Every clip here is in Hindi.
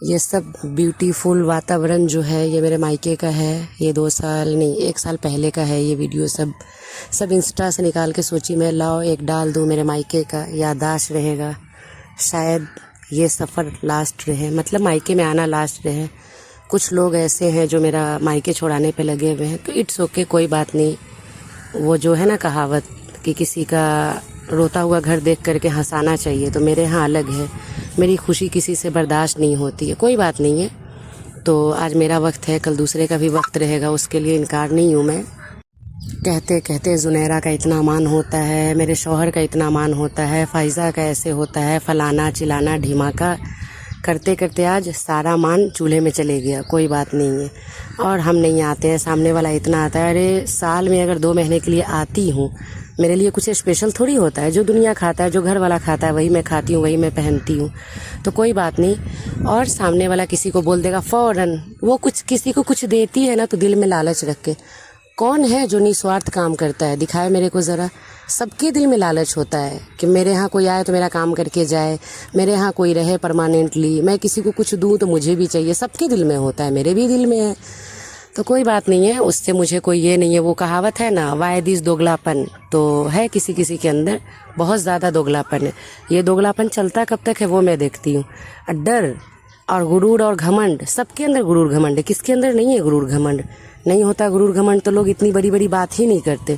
ये सब ब्यूटीफुल वातावरण जो है ये मेरे मायके का है। ये 2 साल नहीं 1 साल पहले का है ये वीडियो। सब इंस्टा से निकाल के सोची मैं लाओ एक डाल दूँ मेरे मायके का, याददाश्त रहेगा। शायद ये सफ़र लास्ट रहे, मतलब मायके में आना लास्ट रहे। कुछ लोग ऐसे हैं जो मेरा मायके छोड़ाने पे लगे हुए हैं, तो इट्स ओके, कोई बात नहीं। वो जो है ना कहावत कि किसी का रोता हुआ घर देख करके हंसाना चाहिए, तो मेरे यहाँ अलग है। मेरी खुशी किसी से बर्दाश्त नहीं होती है, कोई बात नहीं है। तो आज मेरा वक्त है, कल दूसरे का भी वक्त रहेगा, उसके लिए इनकार नहीं हूँ मैं। कहते कहते जुनैरा का इतना मान होता है, मेरे शौहर का इतना मान होता है, फ़ाइज़ा का ऐसे होता है, फलाना चिलाना ढिमाका करते करते आज सारा मान चूल्हे में चले गया। कोई बात नहीं है। और हम नहीं आते हैं, सामने वाला इतना आता है। अरे साल में अगर 2 महीने के लिए आती हूँ, मेरे लिए कुछ स्पेशल थोड़ी होता है। जो दुनिया खाता है, जो घर वाला खाता है, वही मैं खाती हूँ, वही मैं पहनती हूँ, तो कोई बात नहीं। और सामने वाला किसी को बोल देगा फ़ौरन, वो कुछ किसी को कुछ देती है ना, तो दिल में लालच रख के। कौन है जो निस्वार्थ काम करता है, दिखाए मेरे को ज़रा। सबके दिल में लालच होता है कि मेरे यहाँ कोई आए तो मेरा काम करके जाए, मेरे यहाँ कोई रहे परमानेंटली, मैं किसी को कुछ दूँ तो मुझे भी चाहिए। सबके दिल में होता है, मेरे भी दिल में है, तो कोई बात नहीं है। उससे मुझे कोई ये नहीं है। वो कहावत है ना, वाय दिस दोगलापन, तो है किसी किसी के अंदर बहुत ज़्यादा दोगलापन है। ये दोगलापन चलता कब तक है वो मैं देखती हूँ। डर और गुरूर और घमंड, सबके अंदर गुरूर घमंड है, किसके अंदर नहीं है गुरूर घमंड? नहीं होता गुरूर घमंड तो लोग इतनी बड़ी बड़ी बात ही नहीं करते।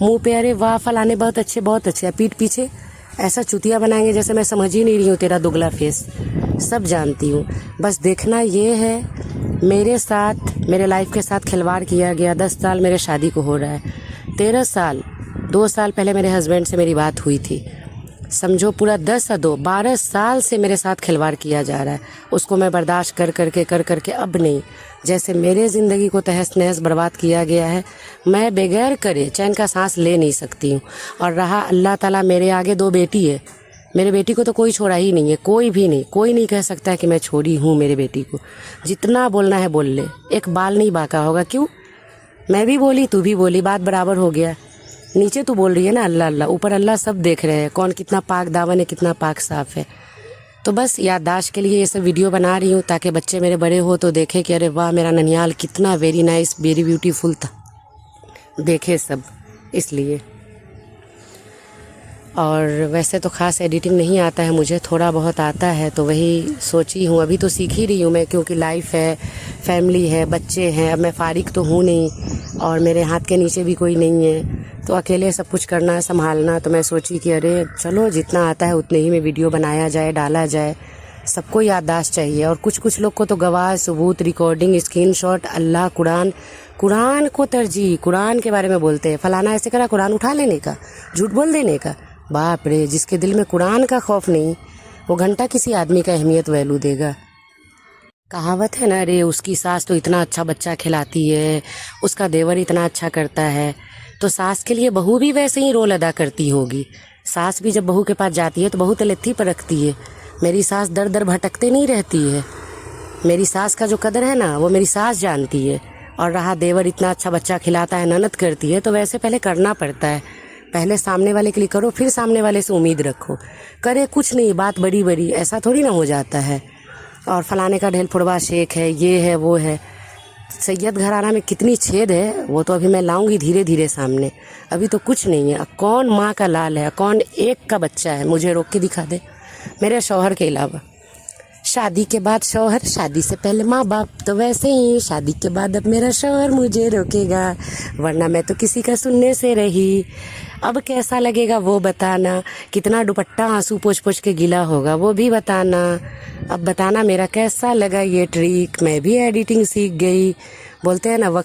मुंह पे अरे वाह फलाने बहुत अच्छे, पीठ पीछे ऐसा चुतिया बनाएंगे जैसे मैं समझ ही नहीं रही हूँ तेरा दुगला फेस। सब जानती हूँ, बस देखना ये है मेरे साथ, मेरे लाइफ के साथ खिलवाड़ किया गया। 10 साल मेरे शादी को हो रहा है, 13 साल, 2 साल पहले मेरे हस्बैंड से मेरी बात हुई थी। समझो पूरा 10 और 2 12 साल से मेरे साथ खिलवाड़ किया जा रहा है। उसको मैं बर्दाश्त कर करके अब नहीं। जैसे मेरे ज़िंदगी को तहस नहस बर्बाद किया गया है, मैं बगैर करे चैन का सांस ले नहीं सकती हूँ। और रहा अल्लाह ताला, मेरे आगे 2 बेटी है, मेरे बेटी को तो कोई छोड़ा ही नहीं है, कोई भी नहीं। कोई नहीं कह सकता है कि मैं छोड़ी हूँ मेरे बेटी को। जितना बोलना है बोल ले, एक बाल नहीं बाका होगा। क्यों? मैं भी बोली, तू भी बोली, बात बराबर हो गया। नीचे तू बोल रही है ना अल्लाह अल्लाह, ऊपर अल्लाह सब देख रहे हैं, कौन कितना पाक दामन है, कितना पाक साफ़ है। तो बस याददाश्त के लिए ये सब वीडियो बना रही हूँ, ताकि बच्चे मेरे बड़े हो तो देखे कि अरे वाह मेरा ननिहाल कितना वेरी नाइस, वेरी ब्यूटीफुल था, देखे सब, इसलिए। और वैसे तो ख़ास एडिटिंग नहीं आता है मुझे, थोड़ा बहुत आता है, तो वही सोची हूँ। अभी तो सीख ही रही हूँ मैं, क्योंकि लाइफ है, फैमिली है, बच्चे हैं। अब मैं फारिग तो हूँ नहीं, और मेरे हाथ के नीचे भी कोई नहीं है, तो अकेले सब कुछ करना संभालना। तो मैं सोची कि अरे चलो जितना आता है उतने ही में वीडियो बनाया जाए, डाला जाए। सबको याददाश्त चाहिए, और कुछ लोग को तो गवाह सबूत, रिकॉर्डिंग, स्क्रीनशॉट, अल्लाह, कुरान को तरजीह, कुरान के बारे में बोलते हैं। फलाना ऐसे करा, कुरान उठा लेने का, झूठ बोल देने का। बाप रे, जिसके दिल में कुरान का खौफ नहीं, वो घंटा किसी आदमी का अहमियत वैल्यू देगा। कहावत है ना, अरे उसकी सास तो इतना अच्छा बच्चा खिलाती है, उसका देवर इतना अच्छा करता है, तो सास के लिए बहू भी वैसे ही रोल अदा करती होगी। सास भी जब बहू के पास जाती है तो बहू तलेत्थी पर रखती है। मेरी सास दर दर भटकते नहीं रहती है। मेरी सास का जो कदर है ना, वो मेरी सास जानती है। और रहा देवर इतना अच्छा बच्चा खिलाता है, ननद करती है, तो वैसे पहले करना पड़ता है। पहले सामने वाले के लिए करो, फिर सामने वाले से उम्मीद रखो। करे कुछ नहीं, बात बड़ी बड़ी, ऐसा थोड़ी ना हो जाता है। और फलाने का ढेल फुड़वा शेख है, ये है वो है। सैयद घराना में कितनी छेद है, वो तो अभी मैं लाऊंगी धीरे धीरे सामने। अभी तो कुछ नहीं है। कौन माँ का लाल है, कौन एक का बच्चा है, मुझे रोक के दिखा दे, मेरे शौहर के अलावा। शादी के बाद शौहर, शादी से पहले माँ बाप, तो वैसे ही शादी के बाद अब मेरा शौहर मुझे रोकेगा, वरना मैं तो किसी का सुनने से रही। अब कैसा लगेगा वो बताना, कितना दुपट्टा आंसू पोंछ पोंछ के गीला होगा वो भी बताना। अब बताना मेरा कैसा लगा ये ट्रिक। मैं भी एडिटिंग सीख गई। बोलते हैं ना, वक्त